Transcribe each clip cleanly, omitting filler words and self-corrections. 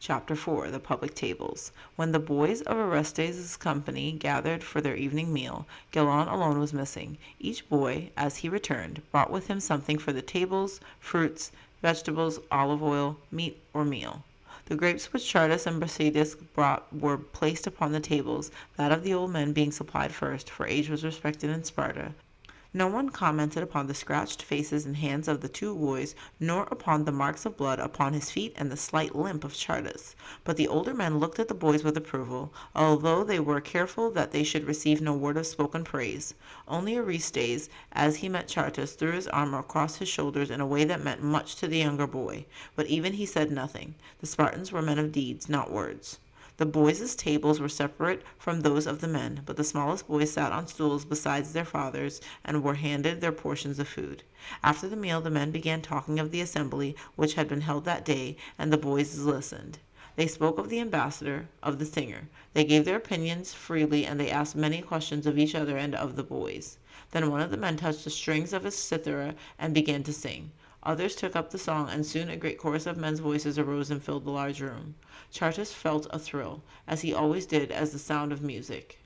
Chapter 4 The Public Tables. When the boys of Orestes' company gathered for their evening meal, Gillon alone was missing. Each boy, as he returned, brought with him something for the tables: fruits, vegetables, olive oil, meat, or meal. The grapes which Chardas and Brasidas brought were placed upon the tables, that of the old men being supplied first, for age was respected in Sparta. No one commented upon the scratched faces and hands of the two boys, nor upon the marks of blood upon his feet and the slight limp of Chardas. But the older men looked at the boys with approval, although they were careful that they should receive no word of spoken praise. Only Orestes, as he met Chardas, threw his arm across his shoulders in a way that meant much to the younger boy. But even he said nothing. The Spartans were men of deeds, not words. The boys' tables were separate from those of the men, but the smallest boys sat on stools beside their fathers and were handed their portions of food. After the meal the men began talking of the assembly which had been held that day, and the boys listened. They spoke of the ambassador, of the singer. They gave their opinions freely, and they asked many questions of each other and of the boys. Then one of the men touched the strings of his cithara and began to sing. Others took up the song, and soon a great chorus of men's voices arose and filled the large room. Chardas felt a thrill, as he always did, as the sound of music.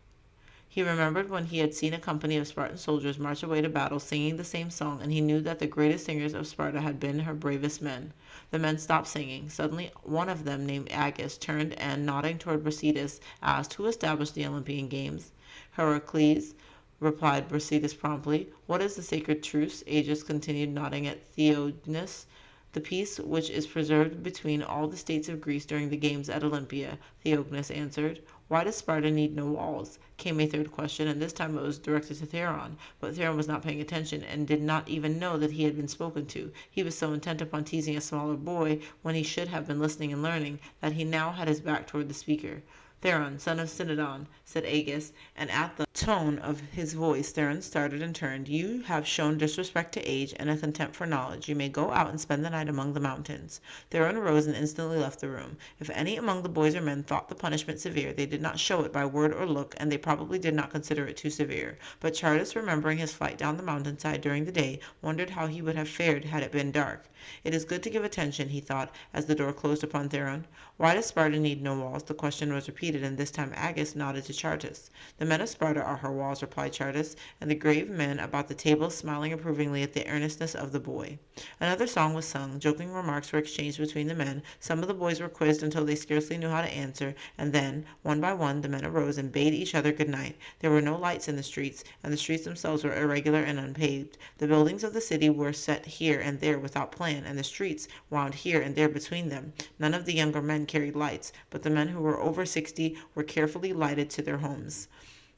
He remembered when he had seen a company of Spartan soldiers march away to battle singing the same song, and he knew that the greatest singers of Sparta had been her bravest men. The men stopped singing. Suddenly one of them, named Agis, turned and, nodding toward Brasidas, asked, "Who established the Olympian Games?" "Heracles," replied Brasidas promptly. "What is the sacred truce?" Agis continued, nodding at Theognis. "The peace which is preserved between all the states of Greece during the games at Olympia," Theognis answered. "Why does Sparta need no walls?" came a third question, and this time it was directed to Theron. But Theron was not paying attention, and did not even know that he had been spoken to. He was so intent upon teasing a smaller boy, when he should have been listening and learning, that he now had his back toward the speaker. "Theron, son of Cynodon," said Agis, and at the tone of his voice Theron started and turned. "You have shown disrespect to age and a contempt for knowledge. You may go out and spend the night among the mountains." Theron arose and instantly left the room. If any among the boys or men thought the punishment severe, they did not show it by word or look, and they probably did not consider it too severe. But Chardas, remembering his flight down the mountainside during the day, wondered how he would have fared had it been dark. "It is good to give attention," he thought, as the door closed upon Theron. "Why does Sparta need no walls?" The question was repeated, and this time Agis nodded to Chardas. "The men of Sparta are her walls," replied Chardas, and the grave men about the table smiling approvingly at the earnestness of the boy. Another song was sung. Joking remarks were exchanged between the men. Some of the boys were quizzed until they scarcely knew how to answer, and then, one by one, the men arose and bade each other good night. There were no lights in the streets, and the streets themselves were irregular and unpaved. The buildings of the city were set here and there without plan, and the streets wound here and there between them. None of the younger men carried lights, but the men who were over 60 were carefully lighted to their homes.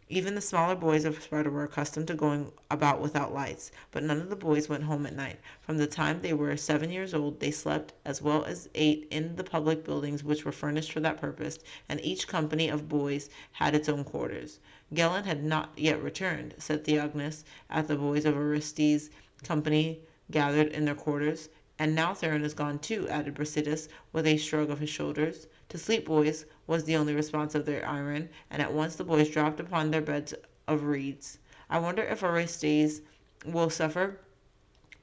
Even the smaller boys of Sparta were accustomed to going about without lights, but none of the boys went home at night. From the time they were 7 years old they slept, as well as ate, in the public buildings which were furnished for that purpose, and each company of boys had its own quarters. "Gellon had not yet returned," said Theognis, as the boys of Orestes' company gathered in their quarters. "And now Theron is gone too," added Brasidas, with a shrug of his shoulders. "To sleep, boys," was the only response of their iron, and at once the boys dropped upon their beds of reeds. "I wonder if Orestes will suffer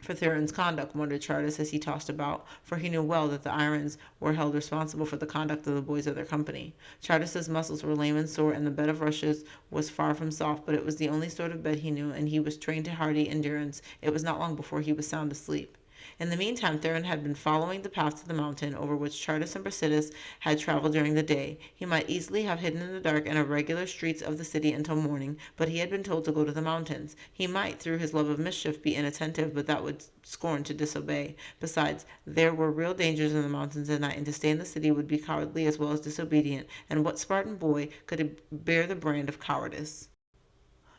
for Theron's conduct," wondered Chardas as he tossed about, for he knew well that the irons were held responsible for the conduct of the boys of their company. Chardas's muscles were lame and sore, and the bed of rushes was far from soft, but it was the only sort of bed he knew, and he was trained to hardy endurance. It was not long before he was sound asleep. In the meantime Theron had been following the path to the mountain, over which Chardas and Brasidas had traveled during the day. He might easily have hidden in the dark and irregular streets of the city until morning, but he had been told to go to the mountains. He might, through his love of mischief, be inattentive, but that would scorn to disobey. Besides, there were real dangers in the mountains at night, and to stay in the city would be cowardly as well as disobedient, and what Spartan boy could bear the brand of cowardice?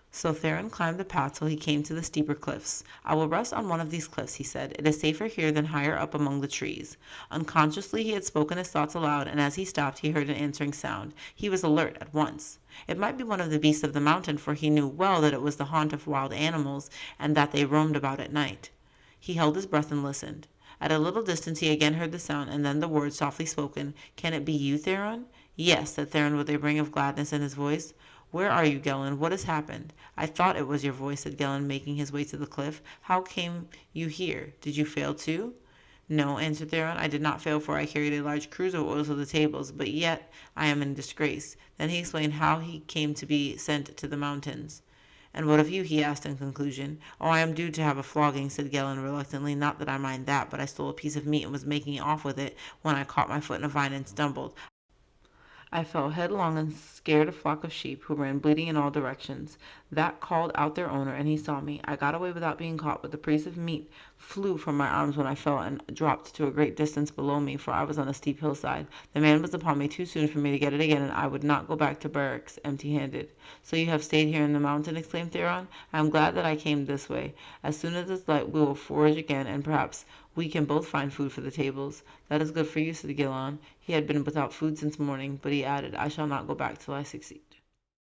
So Theron climbed the path till he came to the steeper cliffs. "I will rest on one of these cliffs," he said. "It is safer here than higher up among the trees." Unconsciously he had spoken his thoughts aloud, and as he stopped he heard an answering sound. He was alert at once. It might be one of the beasts of the mountain, for he knew well that it was the haunt of wild animals, and that they roamed about at night. He held his breath and listened. At a little distance he again heard the sound, and then the words softly spoken. "Can it be you, Theron?" "Yes," said Theron with a ring of gladness in his voice. "Where are you, Gellon? What has happened?" "I thought it was your voice," said Gellon, making his way to the cliff. "How came you here? Did you fail too?" No, answered Theron, I did not fail, for I carried a large cruse of oil to the tables, but yet I am in disgrace. Then he explained how he came to be sent to the mountains. And what of you? He asked in conclusion. Oh, I am due to have a flogging, said Gellin reluctantly. Not that I mind that, but I stole a piece of meat and was making off with it when I caught my foot in a vine and stumbled. I fell headlong and scared a flock of sheep who ran bleating in all directions. That called out their owner, and he saw me. I got away without being caught, but the piece of meat flew from my arms when I fell and dropped to a great distance below me, for I was on a steep hillside. The man was upon me too soon for me to get it again, and I would not go back to barracks empty-handed. So you have stayed here in the mountain, exclaimed Theron. I am glad that I came this way. As soon as it's light we will forage again, and perhaps we can both find food for the tables. That is good for you, said Gillon. He had been without food since morning, but he added, I shall not go back till I succeed.